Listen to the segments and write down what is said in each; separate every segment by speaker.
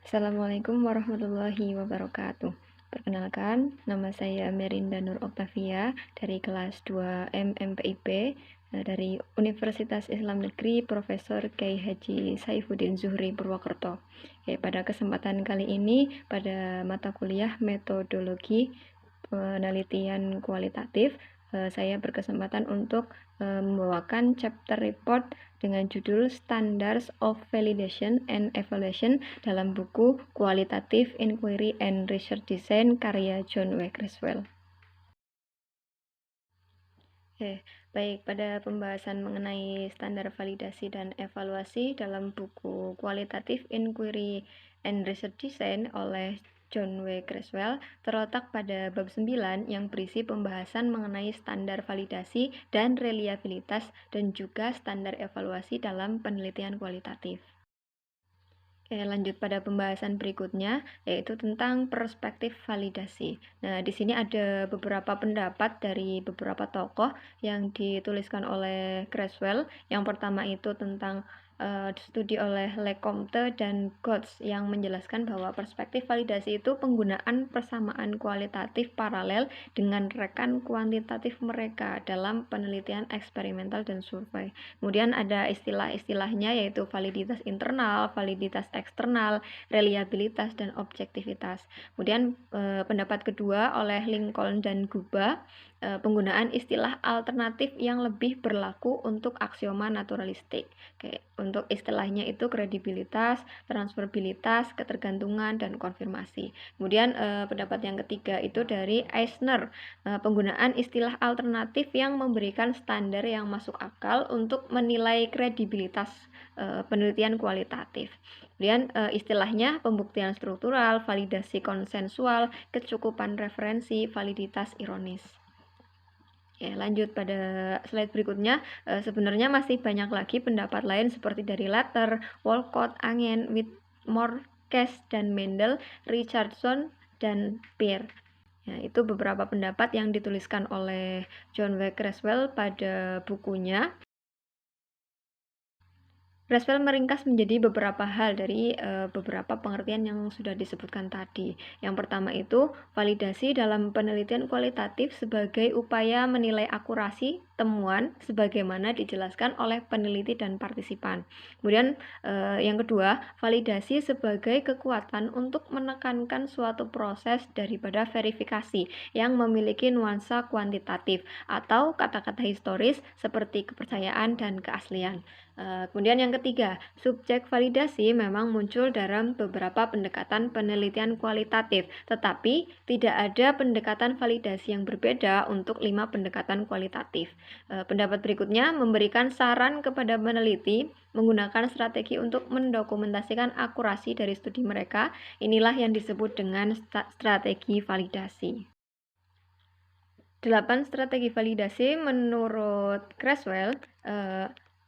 Speaker 1: Assalamualaikum warahmatullahi wabarakatuh. Perkenalkan, nama saya Merinda Nur Oktavia dari kelas 2 MMPIP dari Universitas Islam Negeri Profesor Kiai Haji Saifuddin Zuhri Purwokerto. Pada kesempatan kali ini pada mata kuliah metodologi penelitian kualitatif, saya berkesempatan untuk membawakan chapter report dengan judul Standards of Validation and Evaluation dalam buku Qualitative Inquiry and Research Design karya John W. Creswell. Baik, pada pembahasan mengenai standar validasi dan evaluasi dalam buku Qualitative Inquiry and Research Design oleh John W. Creswell terletak pada bab 9 yang berisi pembahasan mengenai standar validasi dan reliabilitas dan juga standar evaluasi dalam penelitian kualitatif. Lanjut pada pembahasan berikutnya, yaitu tentang perspektif validasi. Nah, di sini ada beberapa pendapat dari beberapa tokoh yang dituliskan oleh Creswell. Yang pertama itu tentang studi oleh Lecomte dan Gotts yang menjelaskan bahwa perspektif validasi itu penggunaan persamaan kualitatif paralel dengan rekan kuantitatif mereka dalam penelitian eksperimental dan survei. Kemudian ada istilah-istilahnya yaitu validitas internal, validitas eksternal, reliabilitas, dan objektivitas. Kemudian pendapat kedua oleh Lincoln dan Guba, penggunaan istilah alternatif yang lebih berlaku untuk aksioma naturalistik. Untuk istilahnya itu kredibilitas, transferabilitas, ketergantungan, dan konfirmasi. Kemudian pendapat yang ketiga itu dari Eisner, penggunaan istilah alternatif yang memberikan standar yang masuk akal untuk menilai kredibilitas penelitian kualitatif. Kemudian istilahnya pembuktian struktural, validasi konsensual, kecukupan referensi, validitas ironis. Lanjut pada slide berikutnya. Sebenarnya masih banyak lagi pendapat lain seperti dari Latter, Walcott, Angen, Whitmore, Cass, dan Mendel, Richardson, dan Peer. Itu beberapa pendapat yang dituliskan oleh John W. Creswell pada bukunya. Creswell meringkas menjadi beberapa hal dari beberapa pengertian yang sudah disebutkan tadi. Yang pertama itu validasi dalam penelitian kualitatif sebagai upaya menilai akurasi temuan sebagaimana dijelaskan oleh peneliti dan partisipan. Kemudian yang kedua, validasi sebagai kekuatan untuk menekankan suatu proses daripada verifikasi yang memiliki nuansa kuantitatif atau kata-kata historis seperti kepercayaan dan keaslian. Kemudian yang ketiga, subjek validasi memang muncul dalam beberapa pendekatan penelitian kualitatif, tetapi tidak ada pendekatan validasi yang berbeda untuk 5 pendekatan kualitatif. Pendapat berikutnya memberikan saran kepada peneliti menggunakan strategi untuk mendokumentasikan akurasi dari studi mereka. Inilah yang disebut dengan strategi validasi. 8 strategi validasi menurut Creswell.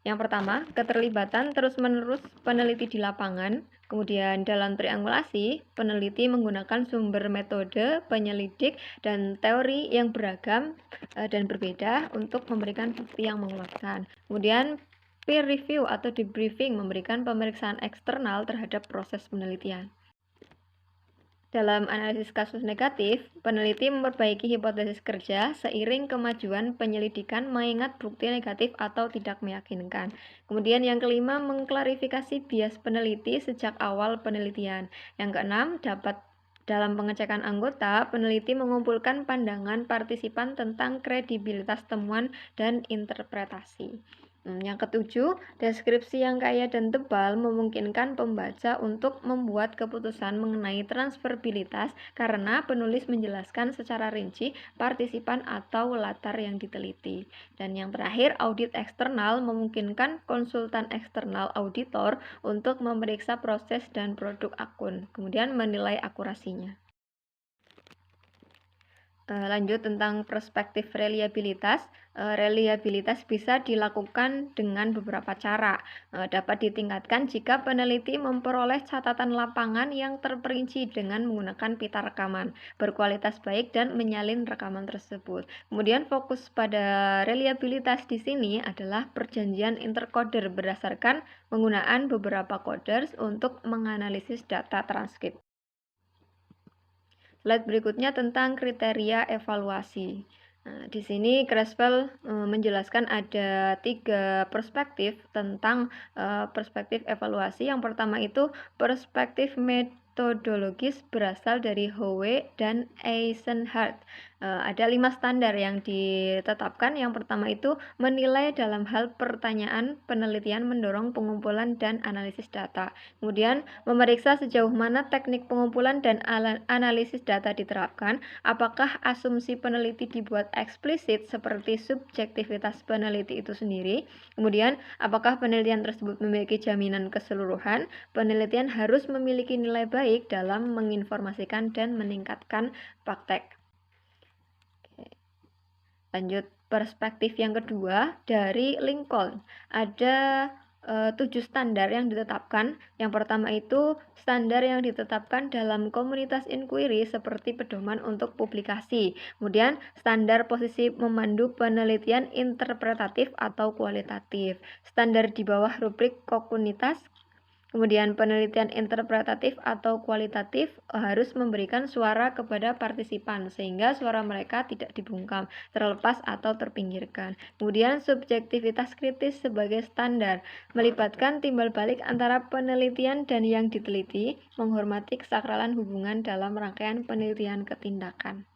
Speaker 1: Yang pertama, keterlibatan terus-menerus peneliti di lapangan. Kemudian dalam triangulasi, peneliti menggunakan sumber metode, penyelidik, dan teori yang beragam dan berbeda untuk memberikan bukti yang menguatkan. Kemudian peer review atau debriefing memberikan pemeriksaan eksternal terhadap proses penelitian. Dalam analisis kasus negatif, peneliti memperbaiki hipotesis kerja seiring kemajuan penyelidikan mengingat bukti negatif atau tidak meyakinkan. Kemudian yang kelima, mengklarifikasi bias peneliti sejak awal penelitian. Yang keenam, dalam pengecekan anggota, peneliti mengumpulkan pandangan partisipan tentang kredibilitas temuan dan interpretasi. Yang ketujuh, deskripsi yang kaya dan tebal memungkinkan pembaca untuk membuat keputusan mengenai transferabilitas karena penulis menjelaskan secara rinci partisipan atau latar yang diteliti. Dan yang terakhir, audit eksternal memungkinkan konsultan eksternal auditor untuk memeriksa proses dan produk akun, kemudian menilai akurasinya. Lanjut tentang perspektif reliabilitas. Reliabilitas bisa dilakukan dengan beberapa cara. Dapat ditingkatkan jika peneliti memperoleh catatan lapangan yang terperinci dengan menggunakan pita rekaman, berkualitas baik dan menyalin rekaman tersebut. Kemudian fokus pada reliabilitas di sini adalah perjanjian intercoder berdasarkan penggunaan beberapa coders untuk menganalisis data transkrip. Slide berikutnya tentang kriteria evaluasi. Nah, di sini Creswell menjelaskan ada 3 perspektif tentang perspektif evaluasi. Yang pertama itu perspektif metodologis berasal dari Howe dan Eisenhardt. Ada 5 standar yang ditetapkan. Yang pertama itu menilai dalam hal pertanyaan, penelitian mendorong pengumpulan dan analisis data. Kemudian memeriksa sejauh mana teknik pengumpulan dan analisis data diterapkan, apakah asumsi peneliti dibuat eksplisit seperti subjektivitas peneliti itu sendiri. Kemudian, apakah penelitian tersebut memiliki jaminan keseluruhan. Penelitian harus memiliki nilai baik dalam menginformasikan dan meningkatkan praktek. Lanjut perspektif yang kedua dari Lincoln. Ada 7 standar yang ditetapkan. Yang pertama itu standar yang ditetapkan dalam komunitas inquiry seperti pedoman untuk publikasi. Kemudian standar posisi memandu penelitian interpretatif atau kualitatif. Standar di bawah rubrik komunitas. Kemudian penelitian interpretatif atau kualitatif harus memberikan suara kepada partisipan sehingga suara mereka tidak dibungkam, terlepas atau terpinggirkan. Kemudian subjektivitas kritis sebagai standar, melibatkan timbal balik antara penelitian dan yang diteliti, menghormati kesakralan hubungan dalam rangkaian penelitian ketindakan.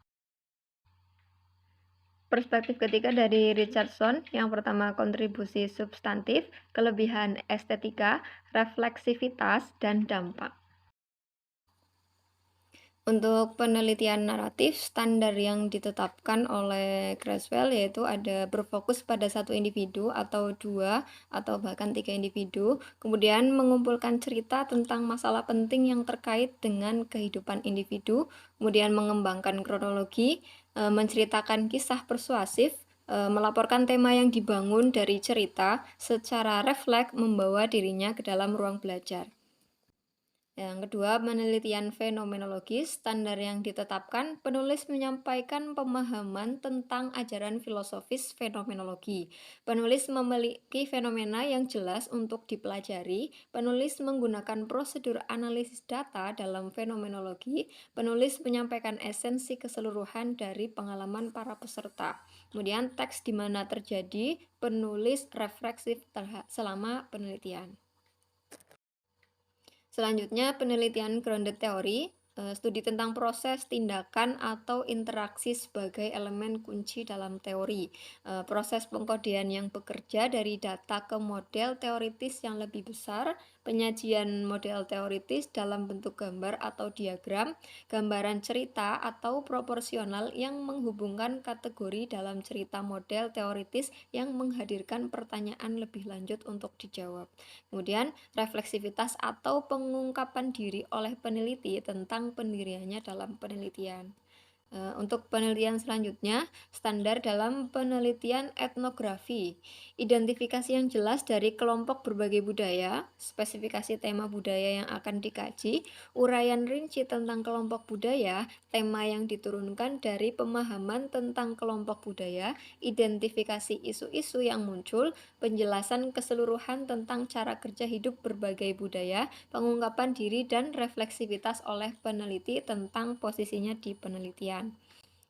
Speaker 1: Perspektif ketiga dari Richardson, yang pertama kontribusi substantif, kelebihan estetika, refleksivitas, dan dampak. Untuk penelitian naratif, standar yang ditetapkan oleh Creswell yaitu ada berfokus pada satu individu atau 2 atau bahkan 3 individu, kemudian mengumpulkan cerita tentang masalah penting yang terkait dengan kehidupan individu, kemudian mengembangkan kronologi, menceritakan kisah persuasif, melaporkan tema yang dibangun dari cerita secara refleks membawa dirinya ke dalam ruang belajar. Yang kedua, penelitian fenomenologis. Standar yang ditetapkan, penulis menyampaikan pemahaman tentang ajaran filosofis fenomenologi. Penulis memiliki fenomena yang jelas untuk dipelajari. Penulis menggunakan prosedur analisis data dalam fenomenologi. Penulis menyampaikan esensi keseluruhan dari pengalaman para peserta. Kemudian teks di mana terjadi, penulis refleksif selama penelitian. Selanjutnya, penelitian grounded theory, studi tentang proses, tindakan, atau interaksi sebagai elemen kunci dalam teori. Proses pengkodean yang bekerja dari data ke model teoritis yang lebih besar, penyajian model teoritis dalam bentuk gambar atau diagram, gambaran cerita atau proporsional yang menghubungkan kategori dalam cerita model teoritis yang menghadirkan pertanyaan lebih lanjut untuk dijawab. Kemudian, refleksivitas atau pengungkapan diri oleh peneliti tentang pendiriannya dalam penelitian. Untuk penelitian selanjutnya, standar dalam penelitian etnografi. Identifikasi yang jelas dari kelompok berbagai budaya, spesifikasi tema budaya yang akan dikaji, uraian rinci tentang kelompok budaya, tema yang diturunkan dari pemahaman tentang kelompok budaya, identifikasi isu-isu yang muncul, penjelasan keseluruhan tentang cara kerja hidup berbagai budaya, pengungkapan diri dan refleksivitas oleh peneliti tentang posisinya di penelitian.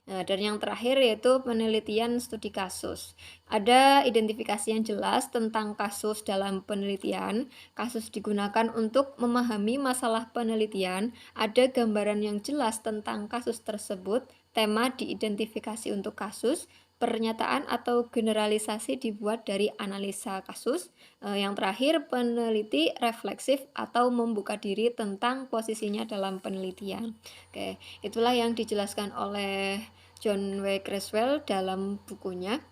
Speaker 1: Dan yang terakhir yaitu penelitian studi kasus. Ada identifikasi yang jelas tentang kasus dalam penelitian. Kasus digunakan untuk memahami masalah penelitian. Ada gambaran yang jelas tentang kasus tersebut. Tema diidentifikasi untuk kasus. Pernyataan atau generalisasi dibuat dari analisa kasus. Yang terakhir, peneliti refleksif atau membuka diri tentang posisinya dalam penelitian. Oke, itulah yang dijelaskan oleh John W. Creswell dalam bukunya.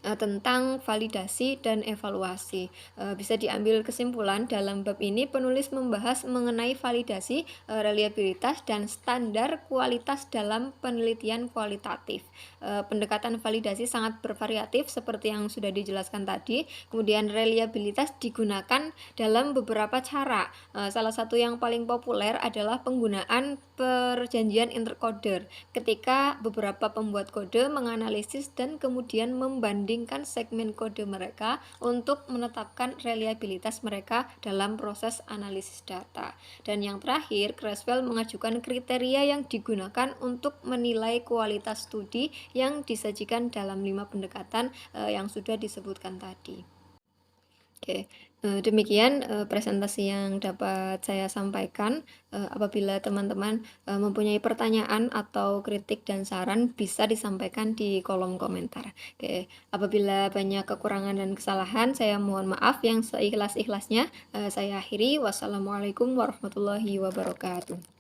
Speaker 1: tentang validasi dan evaluasi. Bisa diambil kesimpulan dalam bab ini penulis membahas mengenai validasi, reliabilitas dan standar kualitas dalam penelitian kualitatif. Pendekatan validasi sangat bervariatif seperti yang sudah dijelaskan tadi. Kemudian reliabilitas digunakan dalam beberapa cara. Salah satu yang paling populer adalah penggunaan perjanjian intercoder ketika beberapa pembuat kode menganalisis dan kemudian membandingkan segmen kode mereka untuk menetapkan reliabilitas mereka dalam proses analisis data. Dan yang terakhir, Creswell mengajukan kriteria yang digunakan untuk menilai kualitas studi yang disajikan dalam 5 pendekatan yang sudah disebutkan tadi. Oke, demikian presentasi yang dapat saya sampaikan. Apabila teman-teman mempunyai pertanyaan atau kritik dan saran, bisa disampaikan di kolom komentar. Oke, apabila banyak kekurangan dan kesalahan, saya mohon maaf yang seikhlas-ikhlasnya. Saya akhiri. Wassalamualaikum warahmatullahi wabarakatuh.